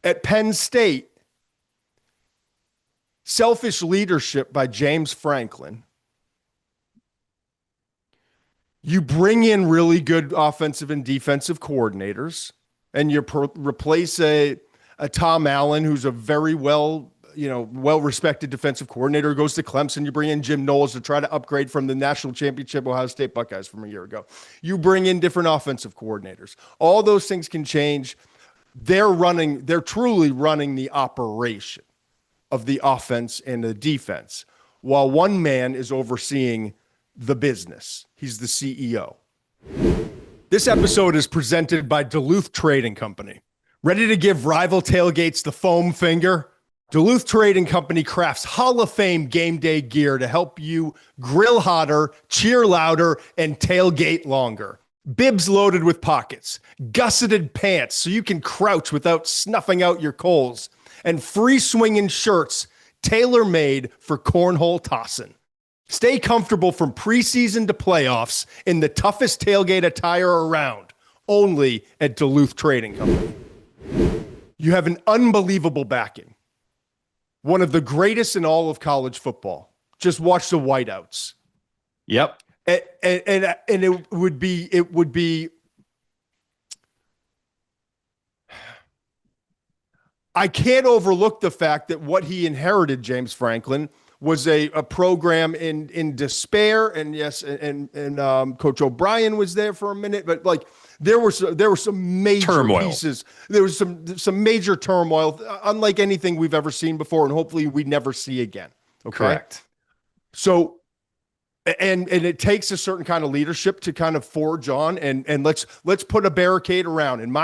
At Penn State, Selfish Leadership by James Franklin. You bring in really good offensive and defensive coordinators, and you replace a Tom Allen, who's a very well-respected defensive coordinator who goes to Clemson. You bring in Jim Knowles to try to upgrade from the national championship Ohio State Buckeyes from a year ago. You bring in different offensive coordinators. All those things can change. They're truly running the operation of the offense and the defense, while one man is overseeing the business. He's the CEO. This episode is presented by Duluth Trading Company. Ready to give rival tailgates the foam finger? Duluth Trading Company crafts Hall of Fame game day gear to help you grill hotter, cheer louder, and tailgate longer. Bibs loaded with pockets, gusseted pants so you can crouch without snuffing out your coals, and free swinging shirts tailor-made for cornhole tossing. Stay comfortable from preseason to playoffs in the toughest tailgate attire around, only at Duluth Trading Company. You have an unbelievable backing. One of the greatest in all of college football. Just watch the whiteouts. Yep. And it would be I can't overlook the fact that what he inherited, James Franklin, was a program in despair. And yes, and Coach O'Brien was there for a minute, but like there were some major turmoil. Pieces. There was some major turmoil, unlike anything we've ever seen before, and hopefully we never see again. Okay? Correct. So, and it takes a certain kind of leadership to kind of forge on, and let's put a barricade around. And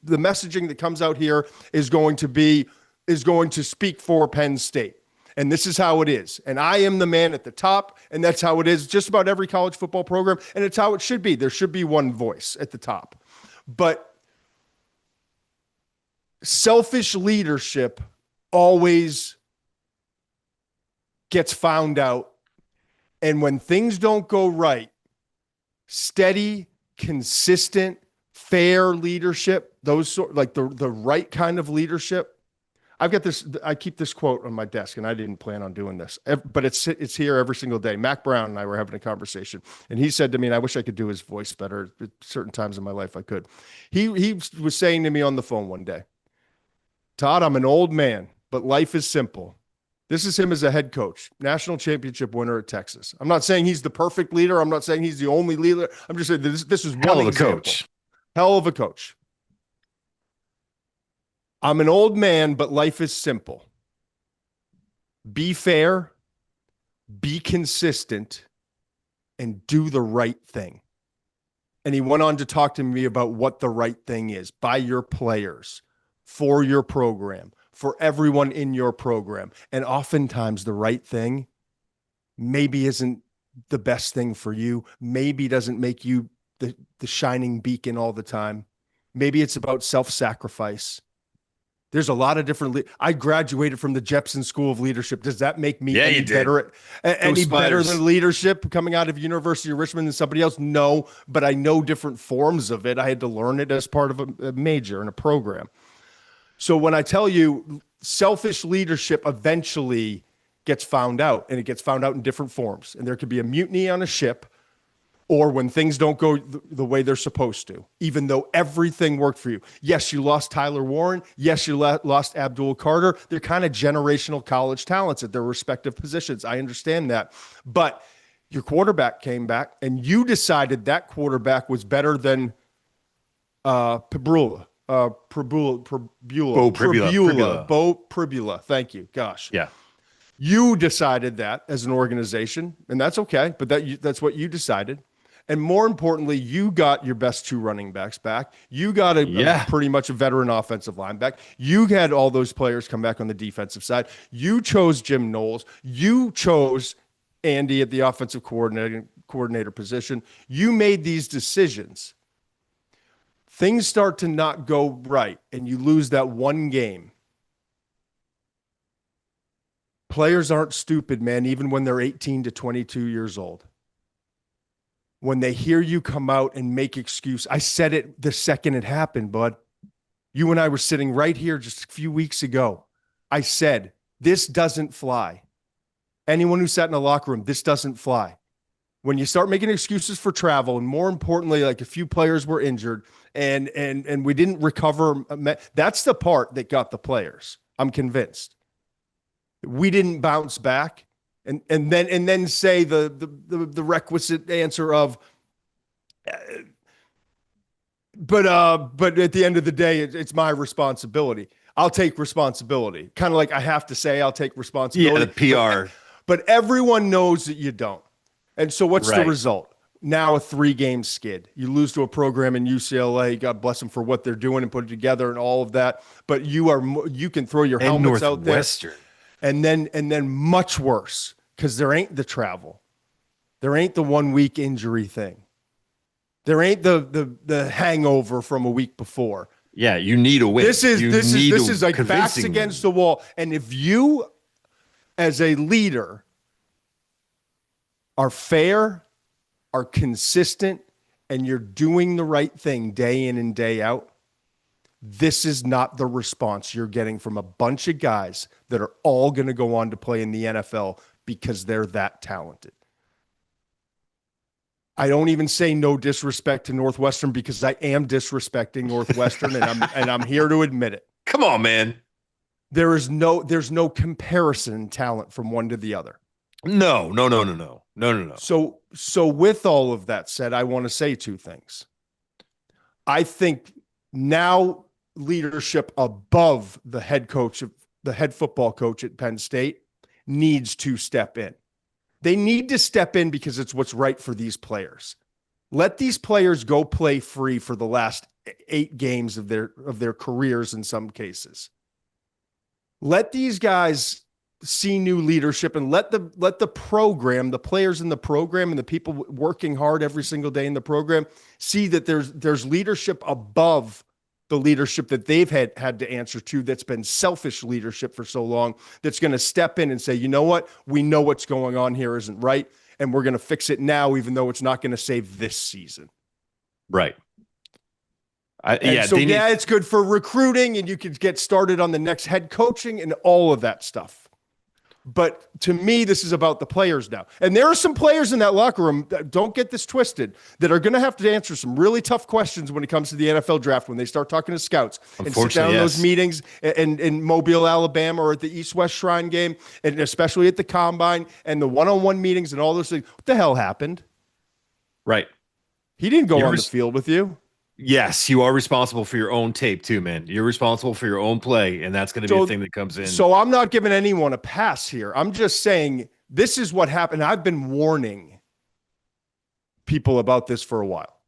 the messaging that comes out here is going to speak for Penn State. And this is how it is. And I am the man at the top, and that's how it is just about every college football program, and it's how it should be. There should be one voice at the top. But selfish leadership always gets found out. And when things don't go right, steady, consistent, fair leadership, like the right kind of leadership. I've got this. I keep this quote on my desk, and I didn't plan on doing this, but it's here every single day. Mac Brown and I were having a conversation, and he said to me, and I wish I could do his voice better. At certain times in my life, I could. He was saying to me on the phone one day, Todd, I'm an old man, but life is simple. This is him as a head coach, national championship winner at Texas. I'm not saying he's the perfect leader. I'm not saying he's the only leader. I'm just saying this is one hell of example. A coach. Hell of a coach. I'm an old man, but life is simple. Be fair, be consistent, and do the right thing. And he went on to talk to me about what the right thing is by your players, for your program, for everyone in your program. And oftentimes the right thing maybe isn't the best thing for you. Maybe doesn't make you the shining beacon all the time. Maybe it's about self-sacrifice. There's a lot of different. I graduated from the Jepson School of Leadership. Does that make me any better than leadership coming out of University of Richmond than somebody else? No, but I know different forms of it. I had to learn it as part of a major in a program. So when I tell you selfish leadership eventually gets found out, and it gets found out in different forms, and there could be a mutiny on a ship, or when things don't go the way they're supposed to, even though everything worked for you. Yes, you lost Tyler Warren. Yes, you lost Abdul Carter. They're kind of generational college talents at their respective positions. I understand that. But your quarterback came back, and you decided that quarterback was better than Pribula. Bo Pribula. Thank you. Gosh. Yeah. You decided that as an organization, and that's okay, but that's what you decided. And more importantly, you got your best two running backs back. You got a pretty much a veteran offensive line back. You had all those players come back on the defensive side. You chose Jim Knowles. You chose Andy at the offensive coordinator position. You made these decisions. Things start to not go right, and you lose that one game. Players aren't stupid, man, even when they're 18 to 22 years old. When they hear you come out and make excuse, I said it the second it happened, bud. You and I were sitting right here just a few weeks ago. I said, this doesn't fly. Anyone who sat in a locker room, this doesn't fly. When you start making excuses for travel, and more importantly, like a few players were injured and we didn't recover, that's the part that got the players. I'm convinced. We didn't bounce back and then say the requisite answer of but at the end of the day, it's my responsibility. I'll take responsibility. Kind of like I have to say I'll take responsibility. Yeah, the PR. But everyone knows that you don't. And so what's the result? Now a 3-game skid. You lose to a program in UCLA. God bless them for what they're doing and put it together and all of that. But you can throw your helmets out there. And then much worse, because there ain't the travel. There ain't the 1-week injury thing. There ain't the hangover from a week before. Yeah, you need a win. This is like backs against the wall. And if you, as a leader, are fair, are consistent, and you're doing the right thing day in and day out, this is not the response you're getting from a bunch of guys that are all going to go on to play in the NFL because they're that talented. I don't even say no disrespect to Northwestern because I am disrespecting Northwestern and I'm here to admit it. Come on, man. There's no comparison in talent from one to the other. No. So with all of that said, I want to say 2 things. I think now leadership above the head football coach at Penn State needs to step in. They need to step in because it's what's right for these players. Let these players go play free for the last 8 games of their careers in some cases. Let these guys see new leadership and let the program, the players in the program and the people working hard every single day in the program see that there's leadership above the leadership that they've had to answer to that's been selfish leadership for so long, that's going to step in and say, you know what, we know what's going on here isn't right, and we're going to fix it now, even though it's not going to save this season. Right. It's good for recruiting, and you could get started on the next head coaching and all of that stuff. But to me, this is about the players now. And there are some players in that locker room, don't get this twisted, that are going to have to answer some really tough questions when it comes to the NFL draft when they start talking to scouts and sit down in those meetings in Mobile, Alabama, or at the East-West Shrine game, and especially at the Combine and the one-on-one meetings and all those things. What the hell happened? Right. He didn't go on the field with you. Yes, you are responsible for your own tape too, man. You're responsible for your own play, and that's going to be the thing that comes in. So I'm not giving anyone a pass here. I'm just saying this is what happened. I've been warning people about this for a while.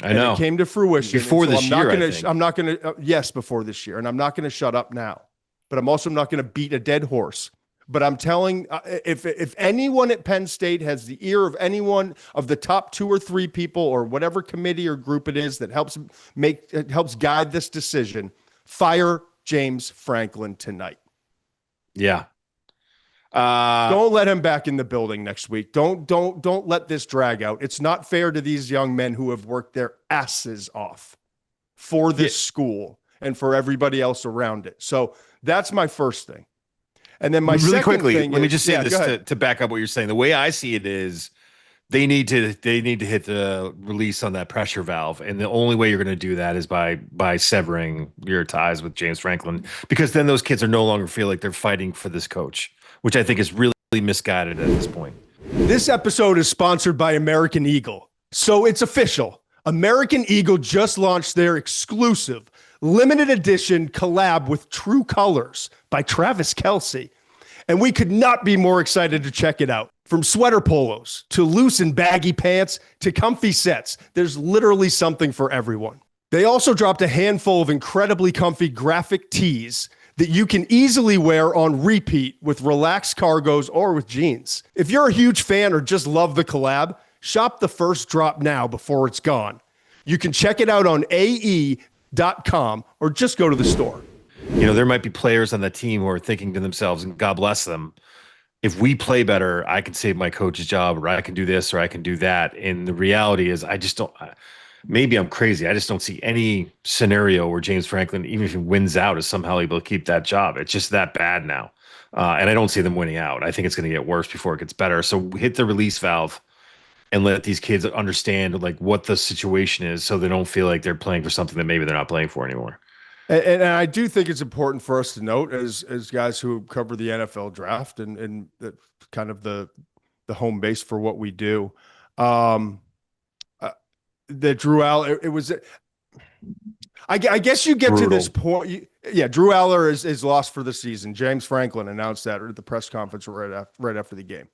I know. It came to fruition. Before this year, I think. I'm not going to, yes, before this year. And I'm not going to shut up now. But I'm also not going to beat a dead horse. But I'm telling, if anyone at Penn State has the ear of anyone of the top 2 or 3 people or whatever committee or group it is that helps guide this decision, fire James Franklin tonight. Yeah. Don't let him back in the building next week. Don't let this drag out. It's not fair to these young men who have worked their asses off for this school and for everybody else around it. So that's my first thing. And then my really second quickly, thing let me just say this to back up what you're saying. The way I see it is they need to hit the release on that pressure valve. And the only way you're going to do that is by severing your ties with James Franklin, because then those kids are no longer feel like they're fighting for this coach, which I think is really misguided at this point. This episode is sponsored by American Eagle. So it's official. American Eagle just launched their exclusive limited edition collab with True Colors by Travis Kelce. And we could not be more excited to check it out. From sweater polos to loose and baggy pants to comfy sets, there's literally something for everyone. They also dropped a handful of incredibly comfy graphic tees that you can easily wear on repeat with relaxed cargos or with jeans. If you're a huge fan or just love the collab, shop the first drop now before it's gone. You can check it out on AE.com or just go to the store. You know, there might be players on that team who are thinking to themselves, and God bless them, if we play better, I can save my coach's job, or I can do this, or I can do that. And the reality is, maybe I'm crazy. I just don't see any scenario where James Franklin, even if he wins out, is somehow able to keep that job. It's just that bad now. And I don't see them winning out. I think it's going to get worse before it gets better. So hit the release valve and let these kids understand like what the situation is so they don't feel like they're playing for something that maybe they're not playing for anymore. And I do think it's important for us to note as guys who cover the NFL draft and the, kind of the home base for what we do. That Drew Aller, it was, I guess you get Brutal. to this point. Yeah, Drew Aller is lost for the season. James Franklin announced that at the press conference right after the game.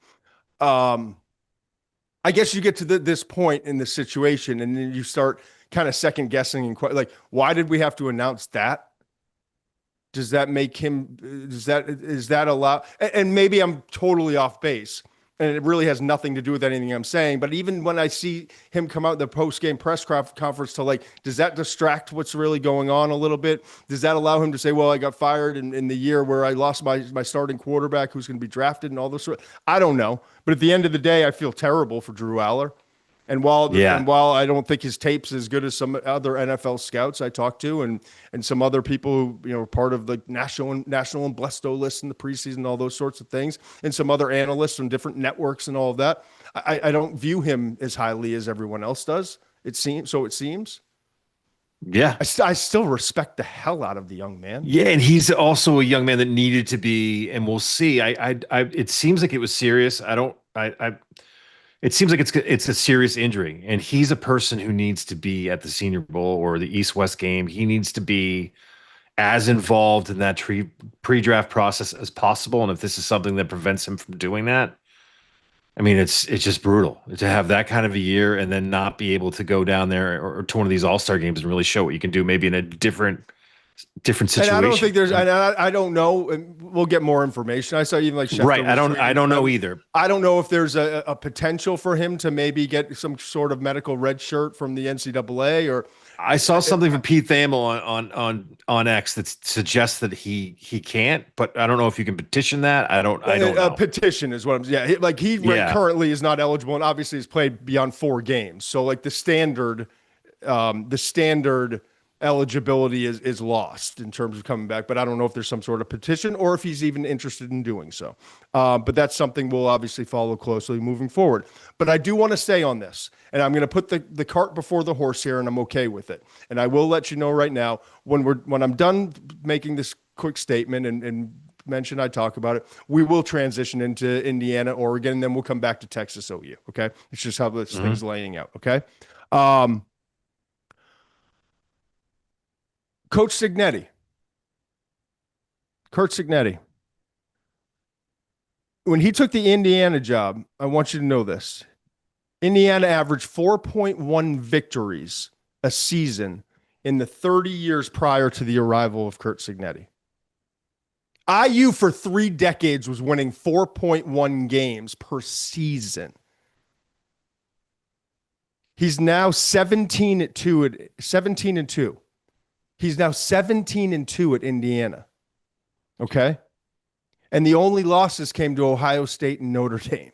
I guess you get to this point in the situation, and then you start kind of second guessing and like, why did we have to announce that? Does that make him? Is that allow? And maybe I'm totally off base, and it really has nothing to do with anything I'm saying. But even when I see him come out in the post-game press conference to like, does that distract what's really going on a little bit? Does that allow him to say, well, I got fired in the year where I lost my starting quarterback who's going to be drafted and all this sort of, I don't know. But at the end of the day, I feel terrible for Drew Aller. And while I don't think his tape's as good as some other NFL scouts I talked to and some other people who are part of the national and Blesto lists in the preseason, all those sorts of things, and some other analysts from different networks and all of that, I don't view him as highly as everyone else does. It seems. Yeah. I still respect the hell out of the young man. Yeah, and he's also a young man that needed to be, and we'll see. It seems like it was serious. It seems like it's a serious injury, and he's a person who needs to be at the Senior Bowl or the East-West game. He needs to be as involved in that pre-draft process as possible. And if this is something that prevents him from doing that, I mean, it's just brutal to have that kind of a year and then not be able to go down there or to one of these all-star games and really show what you can do, maybe in a different situation. And I don't think there's, I don't know, and we'll get more information. I saw even like Schefter right. I don't know either. I don't know if there's a potential for him to maybe get some sort of medical red shirt from the NCAA or. I saw something from Pete Thamel on X that suggests that he can't, but I don't know if you can petition that. I don't know. A petition is what I'm. Yeah, currently is not eligible, and obviously has played beyond 4 games. So like the standard eligibility is lost in terms of coming back, but I don't know if there's some sort of petition or if he's even interested in doing so. But that's something we'll obviously follow closely moving forward. But I do want to stay on this, and I'm going to put the cart before the horse here, and I'm okay with it. And I will let you know right now when I'm done making this quick statement and mention I talk about it, we will transition into Indiana, Oregon, and then we'll come back to Texas OU. Okay, it's just how this thing's laying out. Okay. Coach Cignetti, Curt Cignetti, when he took the Indiana job, I want you to know this. Indiana averaged 4.1 victories a season in the 30 years prior to the arrival of Curt Cignetti. IU for 3 decades was winning 4.1 games per season. He's now 17-2. He's now 17-2 at Indiana. Okay. And the only losses came to Ohio State and Notre Dame.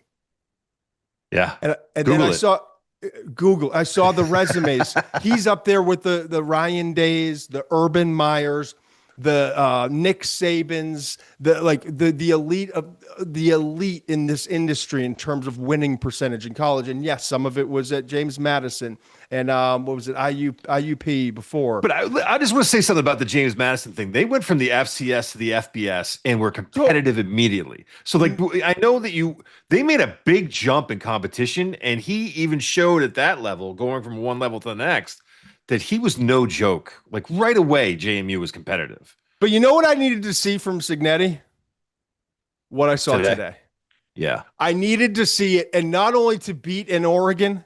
Yeah. And then I saw the resumes. He's up there with the Ryan Days, the Urban Meyers, the Nick Sabans, the elite of the elite in this industry in terms of winning percentage in college. And yes, some of it was at James Madison and what was it, IUP before. But I just want to say something about the James Madison thing. They went from the FCS to the FBS and were competitive immediately. So like I know that they made a big jump in competition, and he even showed at that level, going from one level to the next, that he was no joke. Like right away, JMU was competitive. But you know what I needed to see from Cignetti? What I saw today. Yeah. I needed to see it, and not only to beat in Oregon,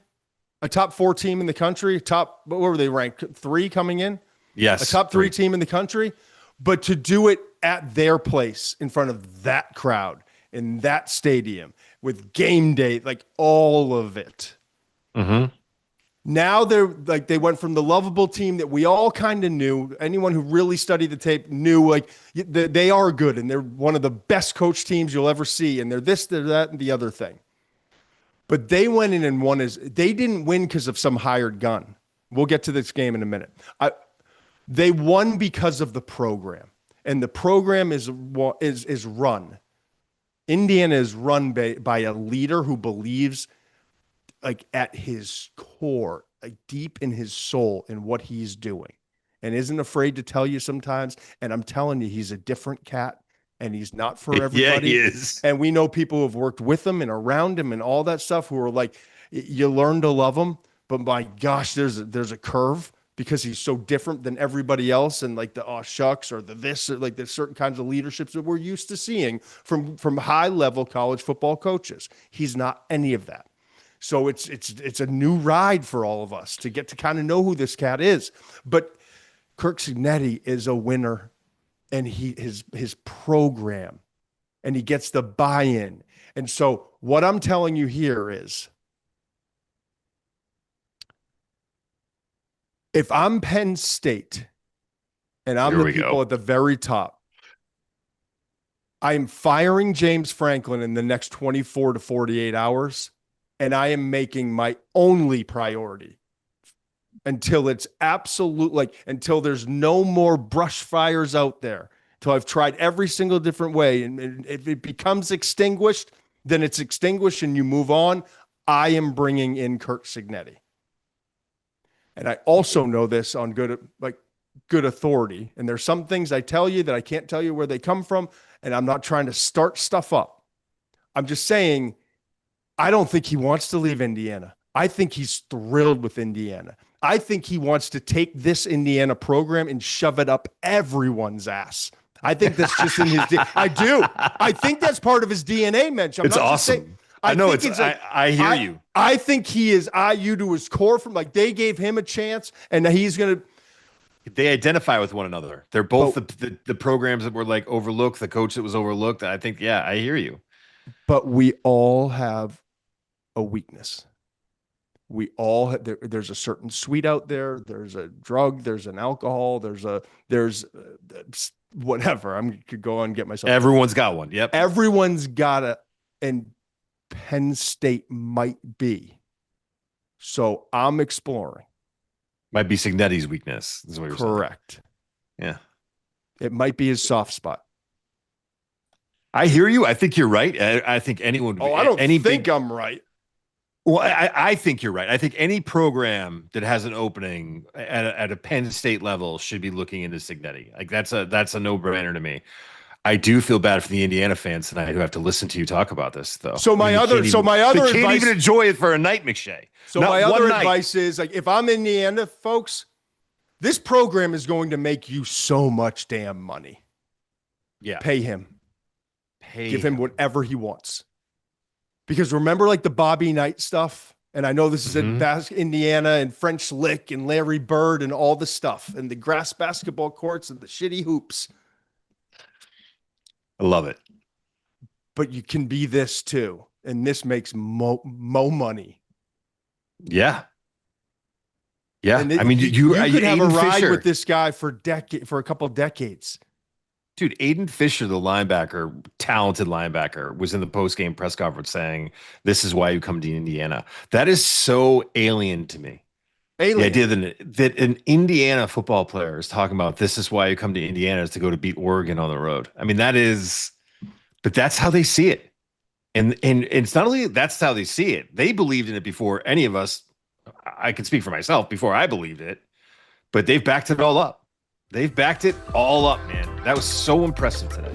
a top 4 team in the country, what were they ranked? 3 coming in? Yes. A top 3 team in the country, but to do it at their place in front of that crowd in that stadium with game day, like all of it. Mm-hmm. Now they went from the lovable team that we all kind of knew. Anyone who really studied the tape knew like they are good and they're one of the best coach teams you'll ever see. And they're this, they're that, and the other thing. But they went in and won they didn't win because of some hired gun. We'll get to this game in a minute. They won because of the program, and the program is run. Indiana is run by a leader who believes, like at his core, like deep in his soul, in what he's doing, and isn't afraid to tell you sometimes. And I'm telling you, he's a different cat, and he's not for everybody. Yeah, he is. And we know people who have worked with him and around him and all that stuff who are like, you learn to love him, but my gosh, there's a curve because he's so different than everybody else, and like the shucks or the this, or like there's certain kinds of leaderships that we're used to seeing from high level college football coaches. He's not any of that. So it's a new ride for all of us to get to kind of know who this cat is. But Curt Cignetti is a winner, and his program, and he gets the buy-in. And so what I'm telling you here is, if I'm Penn State and I'm the people at the very top, I'm firing James Franklin in the next 24 to 48 hours, and I am making my only priority until it's absolute, until there's no more brush fires out there, until I've tried every single different way. And if it becomes extinguished, then it's extinguished and you move on. I am bringing in Curt Cignetti. And I also know this on good authority. And there's some things I tell you that I can't tell you where they come from. And I'm not trying to start stuff up. I'm just saying, I don't think he wants to leave Indiana. I think he's thrilled with Indiana. I think he wants to take this Indiana program and shove it up everyone's ass. I think that's just in his I do. I think that's part of his DNA, Mensch. It's awesome. I know it's I hear you. I think he is IU to his core, from they gave him a chance, and he's going to. They identify with one another. They're both the programs that were overlooked, the coach that was overlooked. I think, yeah, I hear you. But we all have a weakness. We all have, there's a certain sweet out there. There's a drug. There's an alcohol. There's whatever. I could go on and get myself. Everyone's got one. Yep. Everyone's got it. And Penn State might be. So I'm exploring. Might be Cignetti's weakness. Is what you're saying. Correct. Yeah. It might be his soft spot. I hear you. I think you're right. I think anyone. I don't think I'm right. Well, I think you're right. I think any program that has an opening at a Penn State level should be looking into Cignetti. That's a no-brainer to me. I do feel bad for the Indiana fans tonight who have to listen to you talk about this, though. So my other advice, can't even enjoy it for a night, McShay. So my other advice is, if I'm Indiana, folks, this program is going to make you so much damn money. Yeah, pay him. Give him whatever he wants. Because remember, the Bobby Knight stuff, and I know this is in Indiana, and French Lick and Larry Bird and all the stuff, and the grass basketball courts and the shitty hoops. I love it. But you can be this too, and this makes mo money. Yeah. Yeah. And I mean, you could have a ride with this guy for a couple of decades. Dude, Aiden Fisher, the linebacker, talented linebacker, was in the post-game press conference saying, "This is why you come to Indiana." That is so alien to me. Alien. The idea that an Indiana football player is talking about, this is why you come to Indiana, is to go to beat Oregon on the road. I mean, but that's how they see it. And it's not only that's how they see it. They believed in it before any of us. I can speak for myself, before I believed it, but they've backed it all up. They've backed it all up, man. That was so impressive today.